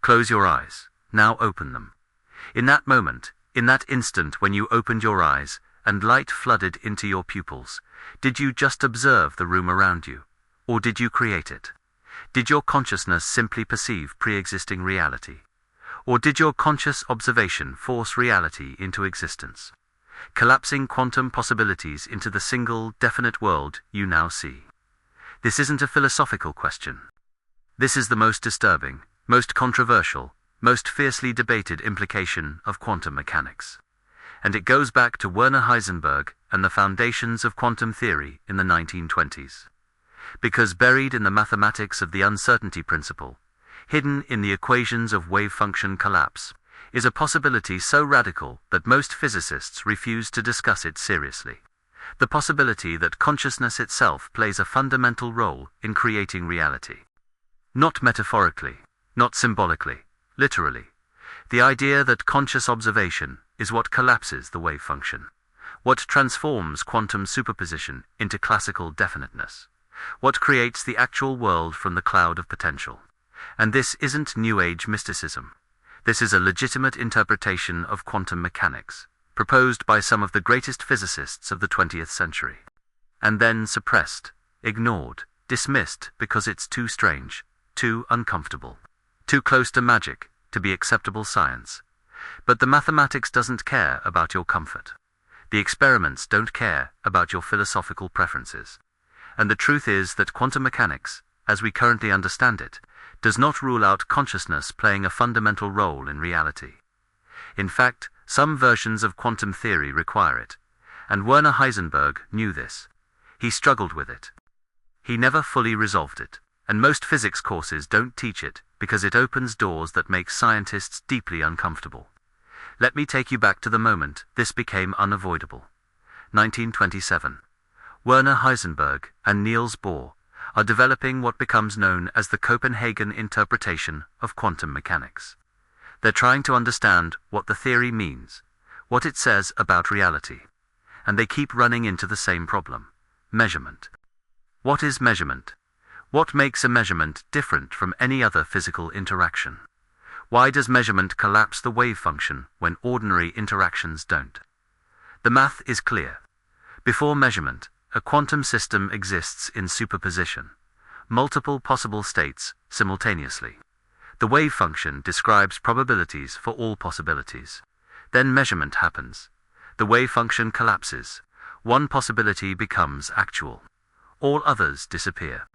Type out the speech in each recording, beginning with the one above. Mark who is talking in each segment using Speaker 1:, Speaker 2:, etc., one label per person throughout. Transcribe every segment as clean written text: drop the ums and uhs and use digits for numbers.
Speaker 1: Close your eyes. Now open them. In that moment, in that instant when you opened your eyes and light flooded into your pupils, did you just observe the room around you, or did you create it? Did your consciousness simply perceive pre-existing reality? Or did your conscious observation force reality into existence, collapsing quantum possibilities into the single, definite world you now see? This isn't a philosophical question. This is the most disturbing, most controversial, most fiercely debated implication of quantum mechanics. And it goes back to Werner Heisenberg and the foundations of quantum theory in the 1920s. Because buried in the mathematics of the uncertainty principle, hidden in the equations of wave function collapse, is a possibility so radical that most physicists refuse to discuss it seriously. The possibility that consciousness itself plays a fundamental role in creating reality. Not metaphorically, not symbolically, literally. The idea that conscious observation is what collapses the wave function, what transforms quantum superposition into classical definiteness, what creates the actual world from the cloud of potential. And this isn't New Age mysticism. This is a legitimate interpretation of quantum mechanics, proposed by some of the greatest physicists of the 20th century, and then suppressed, ignored, dismissed because it's too strange, too uncomfortable, too close to magic to be acceptable science. But the mathematics doesn't care about your comfort. The experiments don't care about your philosophical preferences. And the truth is that quantum mechanics, as we currently understand it, does not rule out consciousness playing a fundamental role in reality. In fact, some versions of quantum theory require it, and Werner Heisenberg knew this. He struggled with it. He never fully resolved it, and most physics courses don't teach it because it opens doors that make scientists deeply uncomfortable. Let me take you back to the moment this became unavoidable. 1927. Werner Heisenberg and Niels Bohr are developing what becomes known as the Copenhagen interpretation of quantum mechanics. They're trying to understand what the theory means, what it says about reality, and they keep running into the same problem: measurement. What is measurement? What makes a measurement different from any other physical interaction? Why does measurement collapse the wave function when ordinary interactions don't? The math is clear. Before measurement, a quantum system exists in superposition, multiple possible states simultaneously. The wave function describes probabilities for all possibilities. Then measurement happens. The wave function collapses. One possibility becomes actual. All others disappear.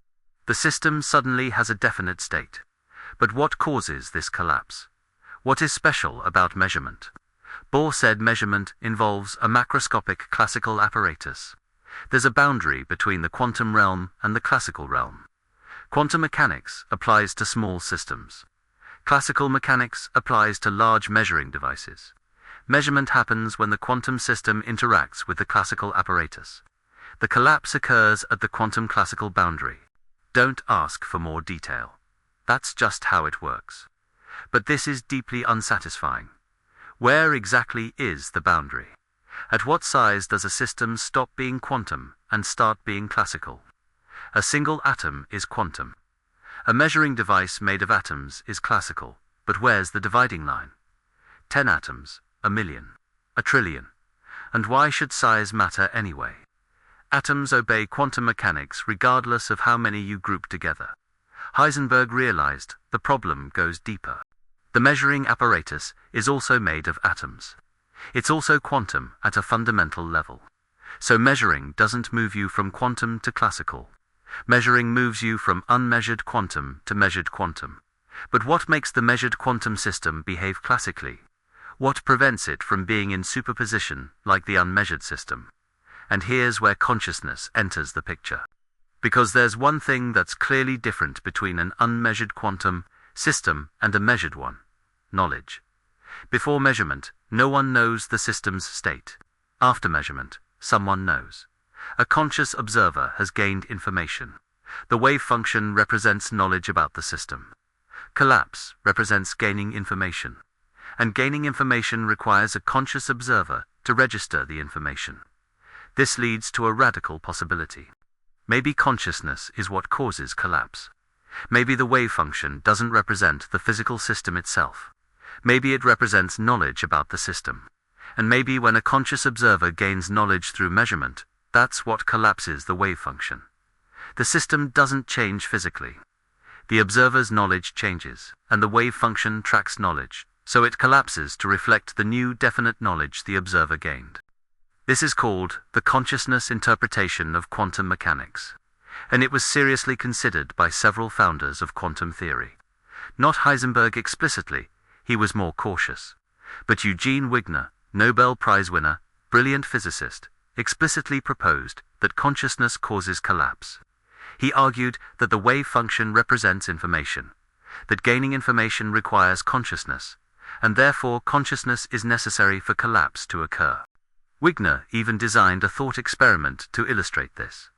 Speaker 1: The system suddenly has a definite state. But what causes this collapse? What is special about measurement? Bohr said measurement involves a macroscopic classical apparatus. There's a boundary between the quantum realm and the classical realm. Quantum mechanics applies to small systems. Classical mechanics applies to large measuring devices. Measurement happens when the quantum system interacts with the classical apparatus. The collapse occurs at the quantum classical boundary. Don't ask for more detail. That's just how it works. But this is deeply unsatisfying. Where exactly is the boundary? At what size does a system stop being quantum and start being classical? A single atom is quantum. A measuring device made of atoms is classical, but where's the dividing line? 10 atoms, 1,000,000, 1,000,000,000. And why should size matter anyway? Atoms obey quantum mechanics regardless of how many you group together. Heisenberg realized the problem goes deeper. The measuring apparatus is also made of atoms. It's also quantum at a fundamental level. So measuring doesn't move you from quantum to classical. Measuring moves you from unmeasured quantum to measured quantum. But what makes the measured quantum system behave classically? What prevents it from being in superposition like the unmeasured system? And here's where consciousness enters the picture. Because there's one thing that's clearly different between an unmeasured quantum system and a measured one: knowledge. Before measurement, no one knows the system's state. After measurement, someone knows. A conscious observer has gained information. The wave function represents knowledge about the system. Collapse represents gaining information. And gaining information requires a conscious observer to register the information. This leads to a radical possibility. Maybe consciousness is what causes collapse. Maybe the wave function doesn't represent the physical system itself. Maybe it represents knowledge about the system. And maybe when a conscious observer gains knowledge through measurement, that's what collapses the wave function. The system doesn't change physically. The observer's knowledge changes, and the wave function tracks knowledge, so it collapses to reflect the new definite knowledge the observer gained. This is called the consciousness interpretation of quantum mechanics, and it was seriously considered by several founders of quantum theory. Not Heisenberg explicitly, he was more cautious, but Eugene Wigner, Nobel Prize winner, brilliant physicist, explicitly proposed that consciousness causes collapse. He argued that the wave function represents information, that gaining information requires consciousness, and therefore consciousness is necessary for collapse to occur. Wigner even designed a thought experiment to illustrate this.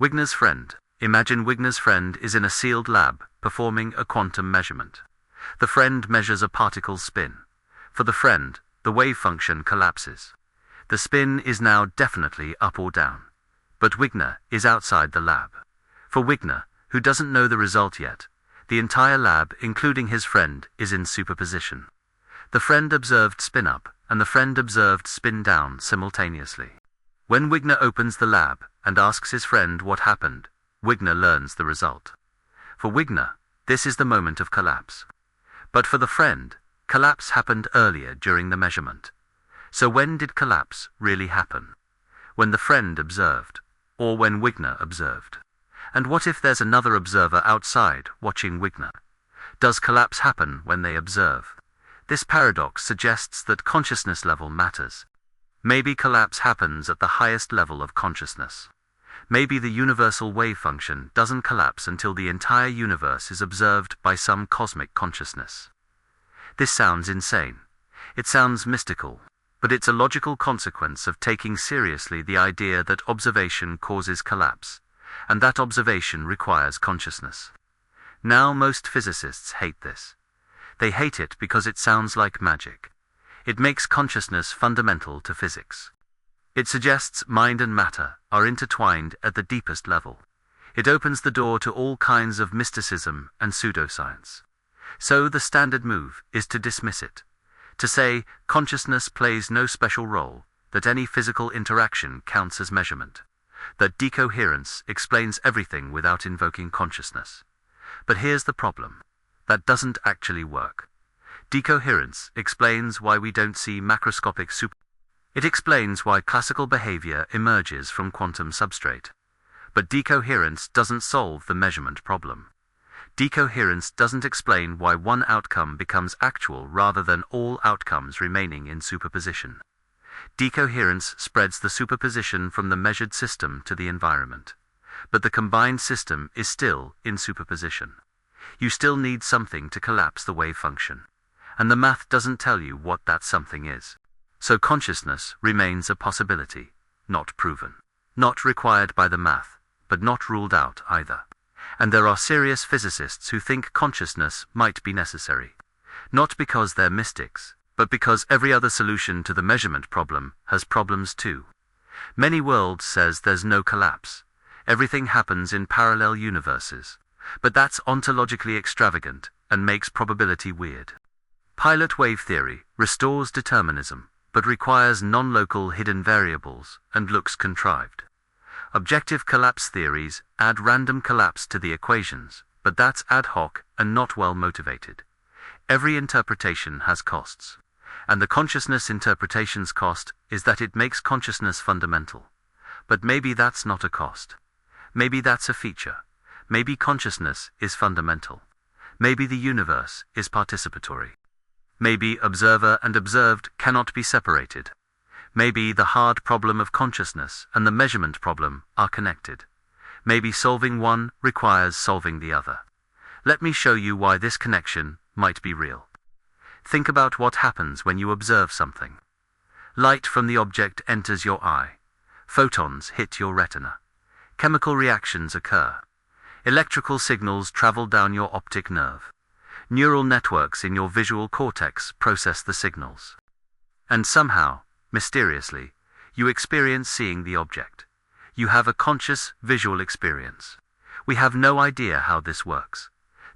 Speaker 1: Wigner's friend. Imagine Wigner's friend is in a sealed lab, performing a quantum measurement. The friend measures a particle's spin. For the friend, the wave function collapses. The spin is now definitely up or down. But Wigner is outside the lab. For Wigner, who doesn't know the result yet, the entire lab, including his friend, is in superposition. The friend observed spin up, and the friend observed spin down simultaneously. When Wigner opens the lab and asks his friend what happened, Wigner learns the result. For Wigner, this is the moment of collapse. But for the friend, collapse happened earlier during the measurement. So when did collapse really happen? When the friend observed, or when Wigner observed? And what if there's another observer outside watching Wigner? Does collapse happen when they observe? This paradox suggests that consciousness level matters. Maybe collapse happens at the highest level of consciousness. Maybe the universal wave function doesn't collapse until the entire universe is observed by some cosmic consciousness. This sounds insane. It sounds mystical, but it's a logical consequence of taking seriously the idea that observation causes collapse, and that observation requires consciousness. Now most physicists hate this. They hate it because it sounds like magic. It makes consciousness fundamental to physics. It suggests mind and matter are intertwined at the deepest level. It opens the door to all kinds of mysticism and pseudoscience. So the standard move is to dismiss it, to say consciousness plays no special role, that any physical interaction counts as measurement, that decoherence explains everything without invoking consciousness. But here's the problem. That doesn't actually work. Decoherence explains why we don't see macroscopic It explains why classical behavior emerges from quantum substrate. But decoherence doesn't solve the measurement problem. Decoherence doesn't explain why one outcome becomes actual rather than all outcomes remaining in superposition. Decoherence spreads the superposition from the measured system to the environment. But the combined system is still in superposition. You still need something to collapse the wave function. And the math doesn't tell you what that something is. So consciousness remains a possibility, not proven. Not required by the math, but not ruled out either. And there are serious physicists who think consciousness might be necessary. Not because they're mystics, but because every other solution to the measurement problem has problems too. Many worlds says there's no collapse. Everything happens in parallel universes. But that's ontologically extravagant and makes probability weird. Pilot wave theory restores determinism, but requires non-local hidden variables and looks contrived. Objective collapse theories add random collapse to the equations, but that's ad hoc and not well motivated. Every interpretation has costs, and the consciousness interpretation's cost is that it makes consciousness fundamental. But maybe that's not a cost. Maybe that's a feature. Maybe consciousness is fundamental. Maybe the universe is participatory. Maybe observer and observed cannot be separated. Maybe the hard problem of consciousness and the measurement problem are connected. Maybe solving one requires solving the other. Let me show you why this connection might be real. Think about what happens when you observe something. Light from the object enters your eye. Photons hit your retina. Chemical reactions occur. Electrical signals travel down your optic nerve. Neural networks in your visual cortex process the signals. And somehow, mysteriously, you experience seeing the object. You have a conscious visual experience. We have no idea how this works.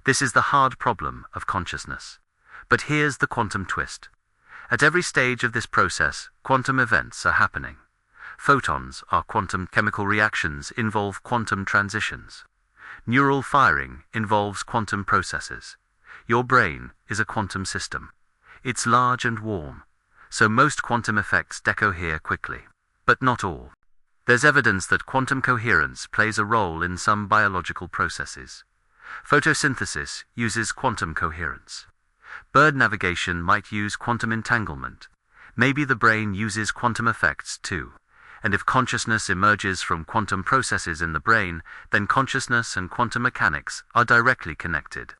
Speaker 1: This is the hard problem of consciousness. But here's the quantum twist. At every stage of this process, quantum events are happening. Photons are quantum chemical reactions, involve quantum transitions. Neural firing involves quantum processes. Your brain is a quantum system. It's large and warm, so most quantum effects decohere quickly. But not all. There's evidence that quantum coherence plays a role in some biological processes. Photosynthesis uses quantum coherence. Bird navigation might use quantum entanglement. Maybe the brain uses quantum effects too. And if consciousness emerges from quantum processes in the brain, then consciousness and quantum mechanics are directly connected.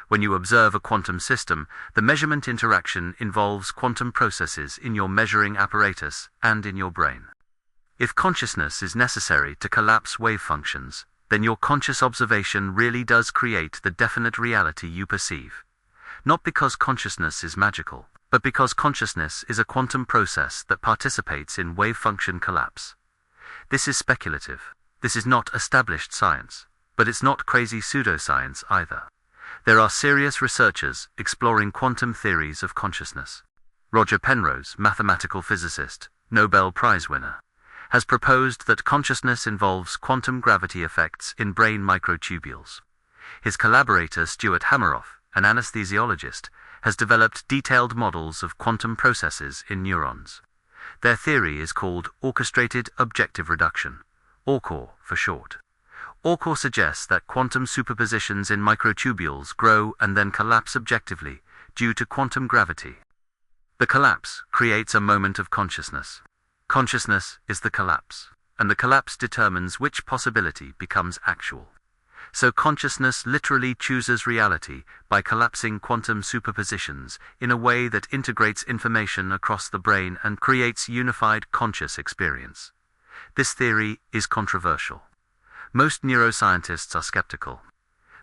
Speaker 1: When you observe a quantum system, the measurement interaction involves quantum processes in your measuring apparatus and in your brain. If consciousness is necessary to collapse wave functions, then your conscious observation really does create the definite reality you perceive. Not because consciousness is magical, but because consciousness is a quantum process that participates in wave function collapse. This is speculative. This is not established science, but it's not crazy pseudoscience either. There are serious researchers exploring quantum theories of consciousness. Roger Penrose, mathematical physicist, Nobel Prize winner, has proposed that consciousness involves quantum gravity effects in brain microtubules. His collaborator Stuart Hameroff, an anesthesiologist, has developed detailed models of quantum processes in neurons. Their theory is called orchestrated objective reduction, ORCOR for short. ORCOR suggests that quantum superpositions in microtubules grow and then collapse objectively due to quantum gravity. The collapse creates a moment of consciousness. Consciousness is the collapse, and the collapse determines which possibility becomes actual. So consciousness literally chooses reality by collapsing quantum superpositions in a way that integrates information across the brain and creates unified conscious experience. This theory is controversial. Most neuroscientists are skeptical.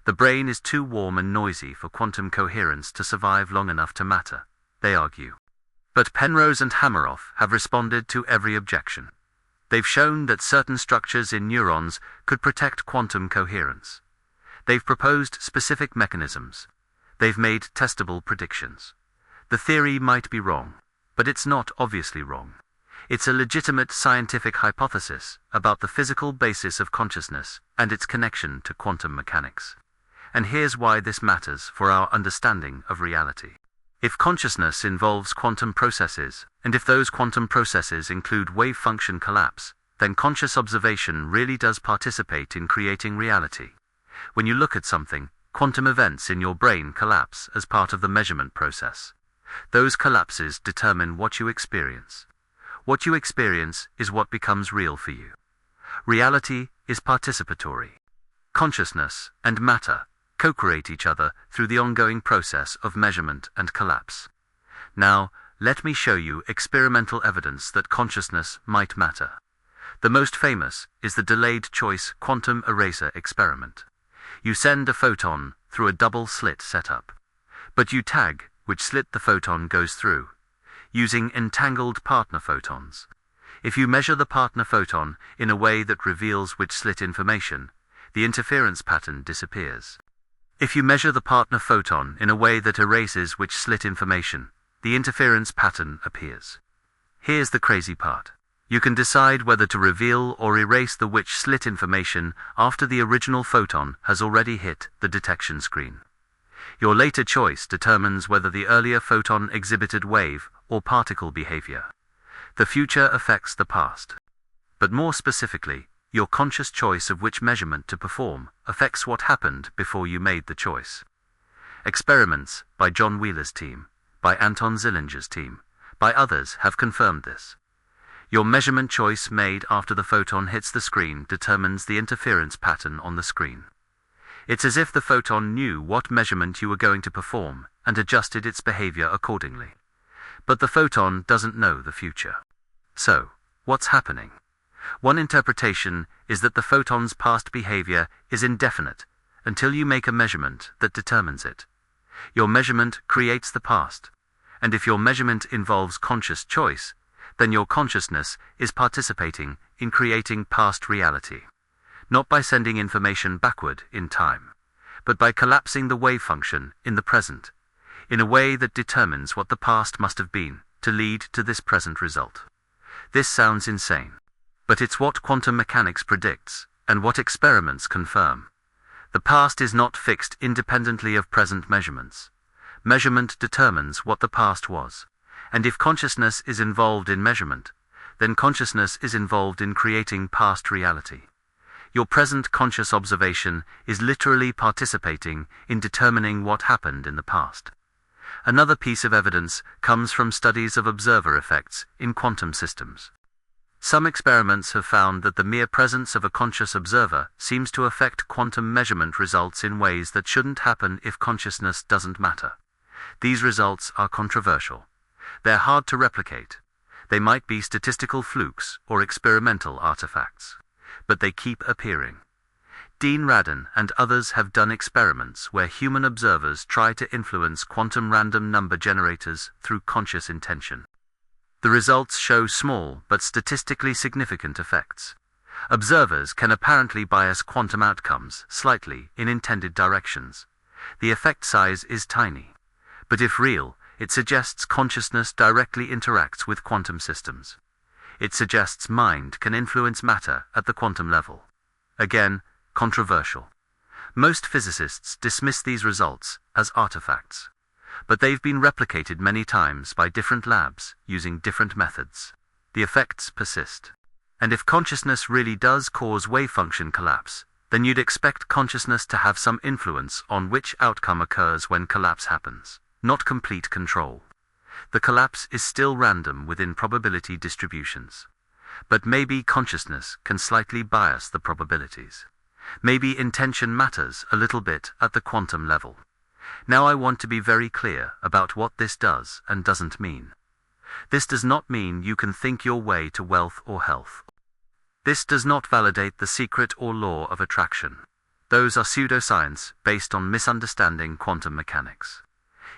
Speaker 1: The brain is too warm and noisy for quantum coherence to survive long enough to matter, they argue. But Penrose and Hameroff have responded to every objection. They've shown that certain structures in neurons could protect quantum coherence. They've proposed specific mechanisms. They've made testable predictions. The theory might be wrong, but it's not obviously wrong. It's a legitimate scientific hypothesis about the physical basis of consciousness and its connection to quantum mechanics. And here's why this matters for our understanding of reality. If consciousness involves quantum processes, and if those quantum processes include wave function collapse, then conscious observation really does participate in creating reality. When you look at something, quantum events in your brain collapse as part of the measurement process. Those collapses determine what you experience. What you experience is what becomes real for you. Reality is participatory. Consciousness and matter co-create each other through the ongoing process of measurement and collapse. Now, let me show you experimental evidence that consciousness might matter. The most famous is the delayed choice quantum eraser experiment. You send a photon through a double slit setup, but you tag which slit the photon goes through, using entangled partner photons. If you measure the partner photon in a way that reveals which slit information, the interference pattern disappears. If you measure the partner photon in a way that erases which slit information, the interference pattern appears. Here's the crazy part. You can decide whether to reveal or erase the which slit information after the original photon has already hit the detection screen. Your later choice determines whether the earlier photon exhibited wave or particle behavior. The future affects the past. But more specifically, your conscious choice of which measurement to perform affects what happened before you made the choice. Experiments by John Wheeler's team, by Anton Zillinger's team, by others have confirmed this. Your measurement choice made after the photon hits the screen determines the interference pattern on the screen. It's as if the photon knew what measurement you were going to perform and adjusted its behavior accordingly. But the photon doesn't know the future. So, what's happening? One interpretation is that the photon's past behavior is indefinite until you make a measurement that determines it. Your measurement creates the past, and if your measurement involves conscious choice, then your consciousness is participating in creating past reality, not by sending information backward in time, but by collapsing the wave function in the present, in a way that determines what the past must have been to lead to this present result. This sounds insane, but it's what quantum mechanics predicts, and what experiments confirm. The past is not fixed independently of present measurements. Measurement determines what the past was, and if consciousness is involved in measurement, then consciousness is involved in creating past reality. Your present conscious observation is literally participating in determining what happened in the past. Another piece of evidence comes from studies of observer effects in quantum systems. Some experiments have found that the mere presence of a conscious observer seems to affect quantum measurement results in ways that shouldn't happen if consciousness doesn't matter. These results are controversial. They're hard to replicate. They might be statistical flukes or experimental artifacts, but they keep appearing. Dean Radin and others have done experiments where human observers try to influence quantum random number generators through conscious intention. The results show small but statistically significant effects. Observers can apparently bias quantum outcomes slightly in intended directions. The effect size is tiny, but if real, it suggests consciousness directly interacts with quantum systems. It suggests mind can influence matter at the quantum level. Again, controversial. Most physicists dismiss these results as artifacts, but they've been replicated many times by different labs using different methods. The effects persist. And if consciousness really does cause wave function collapse, then you'd expect consciousness to have some influence on which outcome occurs when collapse happens, not complete control. The collapse is still random within probability distributions. But maybe consciousness can slightly bias the probabilities. Maybe intention matters a little bit at the quantum level. Now I want to be very clear about what this does and doesn't mean. This does not mean you can think your way to wealth or health. This does not validate the secret or law of attraction. Those are pseudoscience based on misunderstanding quantum mechanics.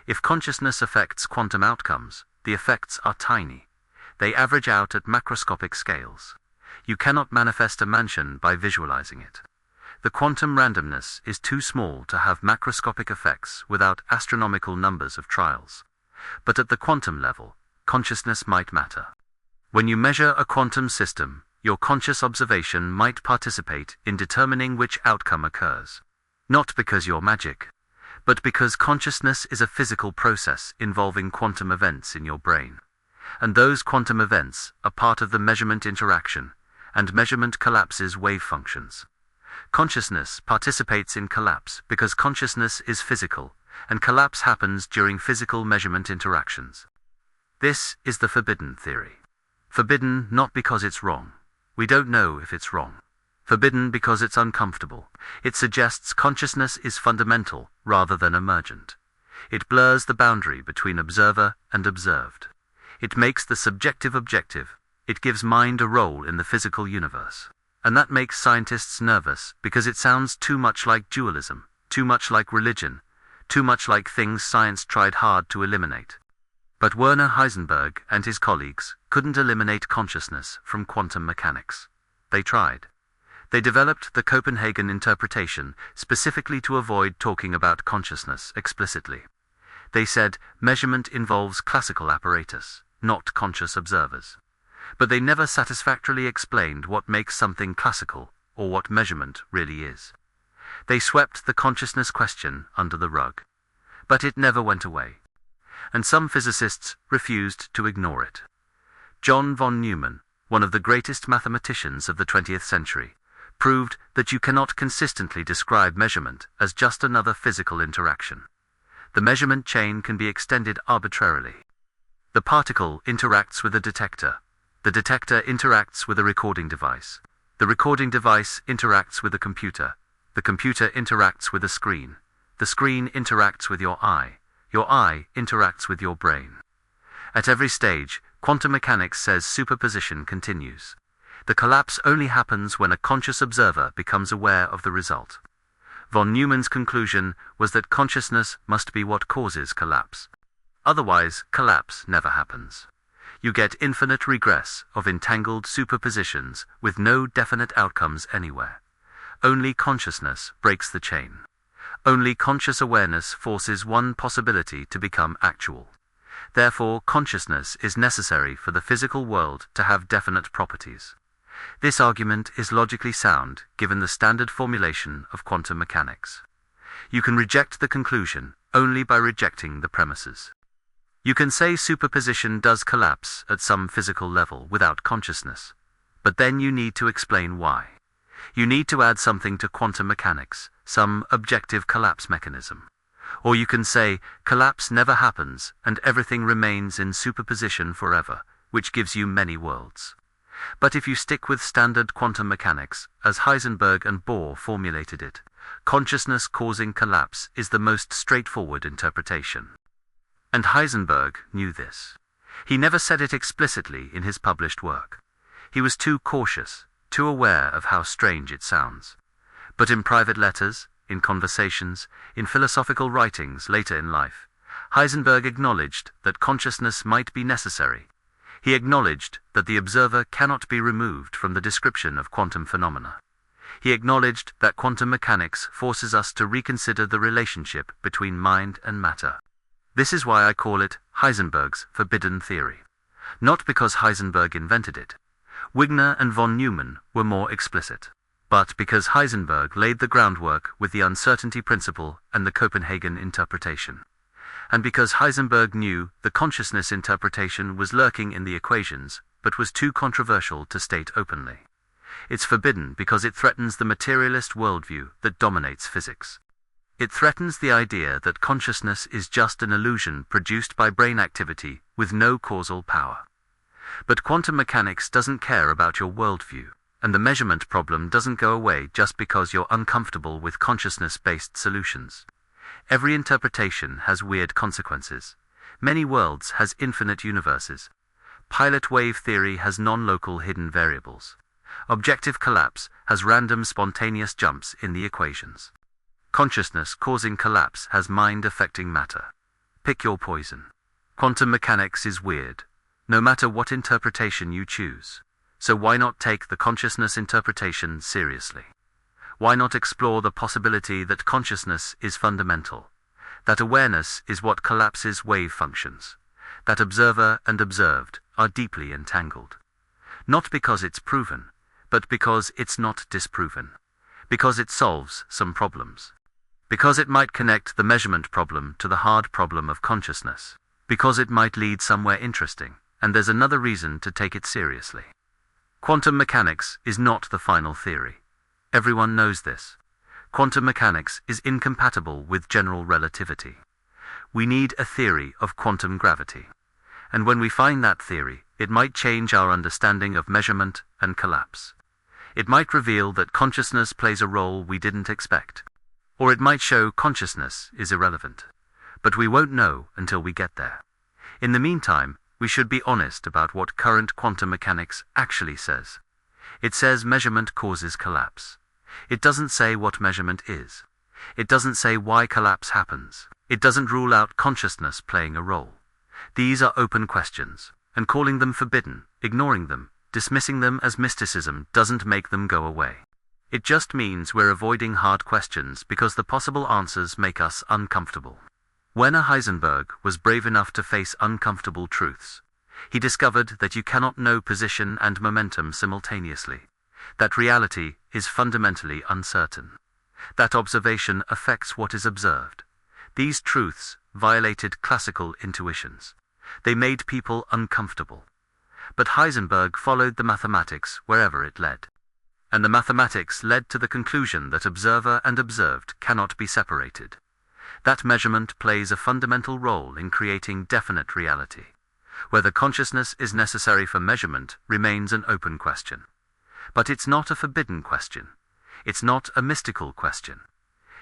Speaker 1: If consciousness affects quantum outcomes, the effects are tiny. They average out at macroscopic scales. You cannot manifest a mansion by visualizing it. The quantum randomness is too small to have macroscopic effects without astronomical numbers of trials. But at the quantum level, consciousness might matter. When you measure a quantum system, your conscious observation might participate in determining which outcome occurs. Not because you're magic, but because consciousness is a physical process involving quantum events in your brain. And those quantum events are part of the measurement interaction, and measurement collapses wave functions. Consciousness participates in collapse because consciousness is physical, and collapse happens during physical measurement interactions. This is the forbidden theory. Forbidden not because it's wrong. We don't know if it's wrong. Forbidden because it's uncomfortable. It suggests consciousness is fundamental rather than emergent. It blurs the boundary between observer and observed. It makes the subjective objective. It gives mind a role in the physical universe. And that makes scientists nervous because it sounds too much like dualism, too much like religion, too much like things science tried hard to eliminate. But Werner Heisenberg and his colleagues couldn't eliminate consciousness from quantum mechanics. They tried. They developed the Copenhagen interpretation specifically to avoid talking about consciousness explicitly. They said measurement involves classical apparatus, not conscious observers. But they never satisfactorily explained what makes something classical or what measurement really is. They swept the consciousness question under the rug. But it never went away. And some physicists refused to ignore it. John von Neumann, one of the greatest mathematicians of the 20th century, proved that you cannot consistently describe measurement as just another physical interaction. The measurement chain can be extended arbitrarily. The particle interacts with a detector. The detector interacts with a recording device. The recording device interacts with a computer. The computer interacts with a screen. The screen interacts with your eye. Your eye interacts with your brain. At every stage, quantum mechanics says superposition continues. The collapse only happens when a conscious observer becomes aware of the result. Von Neumann's conclusion was that consciousness must be what causes collapse. Otherwise, collapse never happens. You get infinite regress of entangled superpositions with no definite outcomes anywhere. Only consciousness breaks the chain. Only conscious awareness forces one possibility to become actual. Therefore, consciousness is necessary for the physical world to have definite properties. This argument is logically sound, given the standard formulation of quantum mechanics. You can reject the conclusion only by rejecting the premises. You can say superposition does collapse at some physical level without consciousness, but then you need to explain why. You need to add something to quantum mechanics, some objective collapse mechanism. Or you can say, collapse never happens and everything remains in superposition forever, which gives you many worlds. But if you stick with standard quantum mechanics, as Heisenberg and Bohr formulated it, consciousness causing collapse is the most straightforward interpretation. And Heisenberg knew this. He never said it explicitly in his published work. He was too cautious, too aware of how strange it sounds. But in private letters, in conversations, in philosophical writings later in life, Heisenberg acknowledged that consciousness might be necessary. He acknowledged that the observer cannot be removed from the description of quantum phenomena. He acknowledged that quantum mechanics forces us to reconsider the relationship between mind and matter. This is why I call it Heisenberg's forbidden theory. Not because Heisenberg invented it. Wigner and von Neumann were more explicit. But because Heisenberg laid the groundwork with the uncertainty principle and the Copenhagen interpretation. And because Heisenberg knew the consciousness interpretation was lurking in the equations, but was too controversial to state openly. It's forbidden because it threatens the materialist worldview that dominates physics. It threatens the idea that consciousness is just an illusion produced by brain activity with no causal power. But quantum mechanics doesn't care about your worldview, and the measurement problem doesn't go away just because you're uncomfortable with consciousness-based solutions. Every interpretation has weird consequences. Many worlds has infinite universes. Pilot wave theory has non-local hidden variables. Objective collapse has random spontaneous jumps in the equations. Consciousness causing collapse has mind affecting matter. Pick your poison. Quantum mechanics is weird, no matter what interpretation you choose. So why not take the consciousness interpretation seriously? Why not explore the possibility that consciousness is fundamental, that awareness is what collapses wave functions, that observer and observed are deeply entangled? Not because it's proven, but because it's not disproven, because it solves some problems, because it might connect the measurement problem to the hard problem of consciousness, because it might lead somewhere interesting, and there's another reason to take it seriously. Quantum mechanics is not the final theory. Everyone knows this. Quantum mechanics is incompatible with general relativity. We need a theory of quantum gravity. And when we find that theory, it might change our understanding of measurement and collapse. It might reveal that consciousness plays a role we didn't expect. Or it might show consciousness is irrelevant. But we won't know until we get there. In the meantime, we should be honest about what current quantum mechanics actually says. It says measurement causes collapse. It doesn't say what measurement is. It doesn't say why collapse happens. It doesn't rule out consciousness playing a role. These are open questions, and calling them forbidden, ignoring them, dismissing them as mysticism doesn't make them go away. It just means we're avoiding hard questions because the possible answers make us uncomfortable. Werner Heisenberg was brave enough to face uncomfortable truths. He discovered that you cannot know position and momentum simultaneously, that reality is fundamentally uncertain, that observation affects what is observed. These truths violated classical intuitions. They made people uncomfortable. But Heisenberg followed the mathematics wherever it led. And the mathematics led to the conclusion that observer and observed cannot be separated. That measurement plays a fundamental role in creating definite reality. Whether consciousness is necessary for measurement remains an open question. But it's not a forbidden question. It's not a mystical question.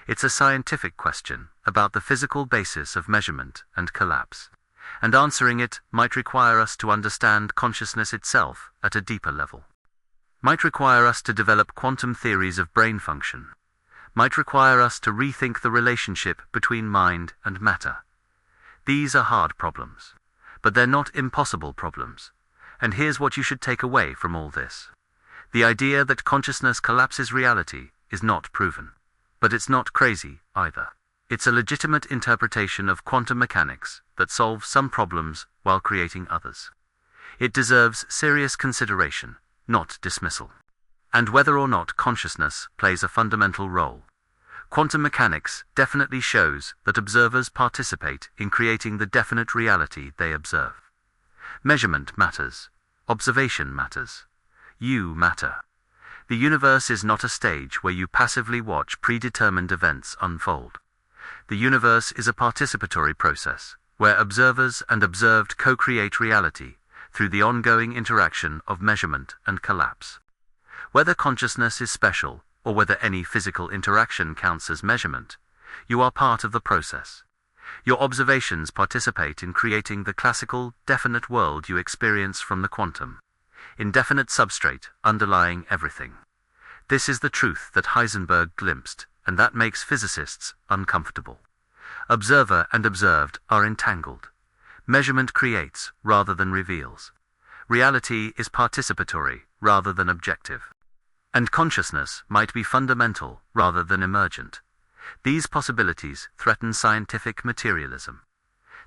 Speaker 1: It's a scientific question about the physical basis of measurement and collapse. And answering it might require us to understand consciousness itself at a deeper level. Might require us to develop quantum theories of brain function. Might require us to rethink the relationship between mind and matter. These are hard problems. But they're not impossible problems. And here's what you should take away from all this. The idea that consciousness collapses reality is not proven. But it's not crazy, either. It's a legitimate interpretation of quantum mechanics that solves some problems while creating others. It deserves serious consideration, not dismissal. And whether or not consciousness plays a fundamental role, quantum mechanics definitely shows that observers participate in creating the definite reality they observe. Measurement matters. Observation matters. You matter. The universe is not a stage where you passively watch predetermined events unfold. The universe is a participatory process, where observers and observed co-create reality through the ongoing interaction of measurement and collapse. Whether consciousness is special, or whether any physical interaction counts as measurement, you are part of the process. Your observations participate in creating the classical, definite world you experience from the quantum, indefinite substrate underlying everything. This is the truth that Heisenberg glimpsed, and that makes physicists uncomfortable. Observer and observed are entangled. Measurement creates rather than reveals. Reality is participatory rather than objective. And consciousness might be fundamental rather than emergent. These possibilities threaten scientific materialism.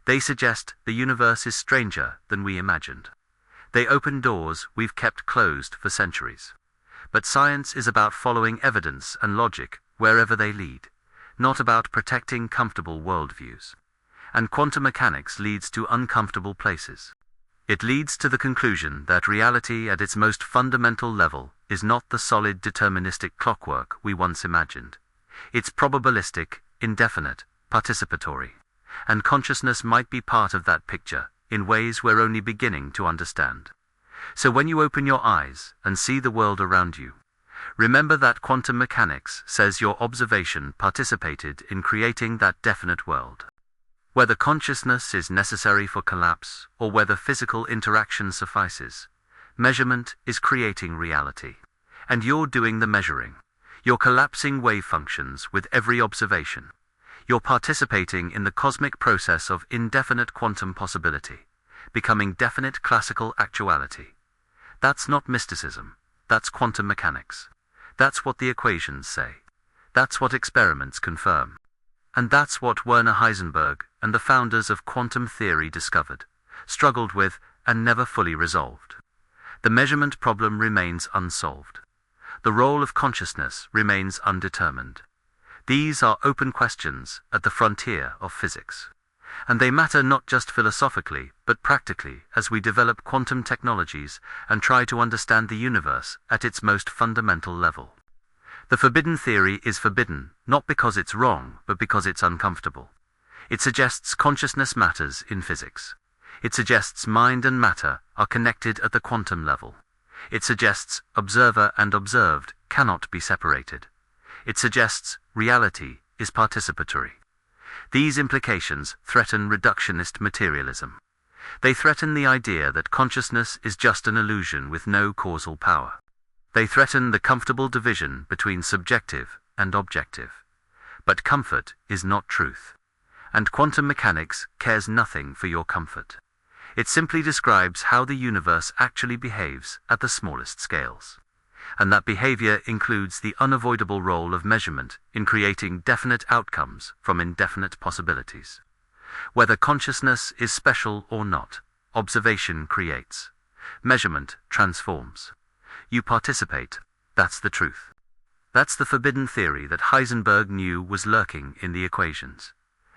Speaker 1: They suggest the universe is stranger than we imagined. They open doors we've kept closed for centuries. But science is about following evidence and logic wherever they lead, not about protecting comfortable worldviews. And quantum mechanics leads to uncomfortable places. It leads to the conclusion that reality at its most fundamental level is not the solid deterministic clockwork we once imagined. It's probabilistic, indefinite, participatory. And consciousness might be part of that picture in ways we're only beginning to understand. So when you open your eyes and see the world around you, remember that quantum mechanics says your observation participated in creating that definite world. Whether consciousness is necessary for collapse or whether physical interaction suffices, measurement is creating reality. And you're doing the measuring. You're collapsing wave functions with every observation. You're participating in the cosmic process of indefinite quantum possibility, becoming definite classical actuality. That's not mysticism. That's quantum mechanics. That's what the equations say. That's what experiments confirm. And that's what Werner Heisenberg and the founders of quantum theory discovered, struggled with, and never fully resolved. The measurement problem remains unsolved. The role of consciousness remains undetermined. These are open questions at the frontier of physics. And they matter not just philosophically, but practically as we develop quantum technologies and try to understand the universe at its most fundamental level. The forbidden theory is forbidden, not because it's wrong, but because it's uncomfortable. It suggests consciousness matters in physics. It suggests mind and matter are connected at the quantum level. It suggests observer and observed cannot be separated. It suggests reality is participatory. These implications threaten reductionist materialism. They threaten the idea that consciousness is just an illusion with no causal power. They threaten the comfortable division between subjective and objective. But comfort is not truth. And quantum mechanics cares nothing for your comfort. It simply describes how the universe actually behaves at the smallest scales. And that behavior includes the unavoidable role of measurement in creating definite outcomes from indefinite possibilities. Whether consciousness is special or not, observation creates. Measurement transforms. You participate. That's the truth. That's the forbidden theory that Heisenberg knew was lurking in the equations.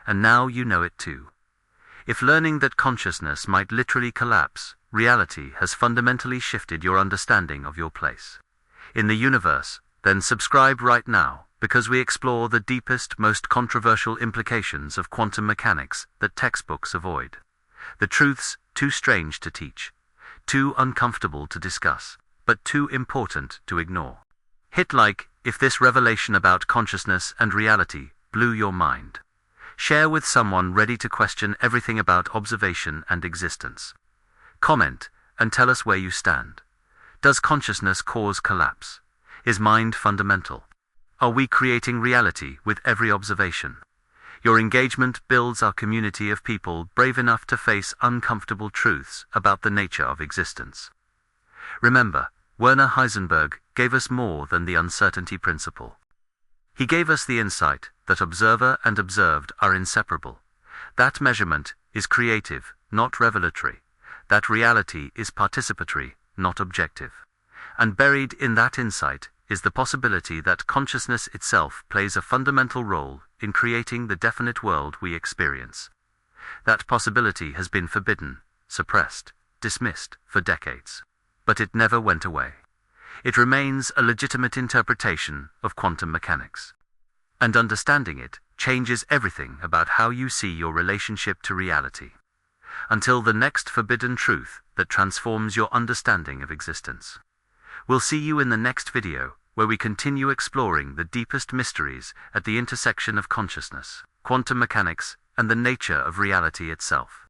Speaker 1: And now you know it too. If learning that consciousness might literally collapse, reality has fundamentally shifted your understanding of your place in the universe, then subscribe right now, because we explore the deepest, most controversial implications of quantum mechanics that textbooks avoid. The truths too strange to teach, too uncomfortable to discuss, but too important to ignore. Hit like if this revelation about consciousness and reality blew your mind. Share with someone ready to question everything about observation and existence. Comment and tell us where you stand. Does consciousness cause collapse? Is mind fundamental? Are we creating reality with every observation? Your engagement builds our community of people brave enough to face uncomfortable truths about the nature of existence. Remember, Werner Heisenberg gave us more than the uncertainty principle. He gave us the insight that observer and observed are inseparable. That measurement is creative, not revelatory. That reality is participatory, not objective. And buried in that insight is the possibility that consciousness itself plays a fundamental role in creating the definite world we experience. That possibility has been forbidden, suppressed, dismissed for decades. But it never went away. It remains a legitimate interpretation of quantum mechanics. And understanding it changes everything about how you see your relationship to reality. Until the next forbidden truth that transforms your understanding of existence. We'll see you in the next video, where we continue exploring the deepest mysteries at the intersection of consciousness, quantum mechanics, and the nature of reality itself.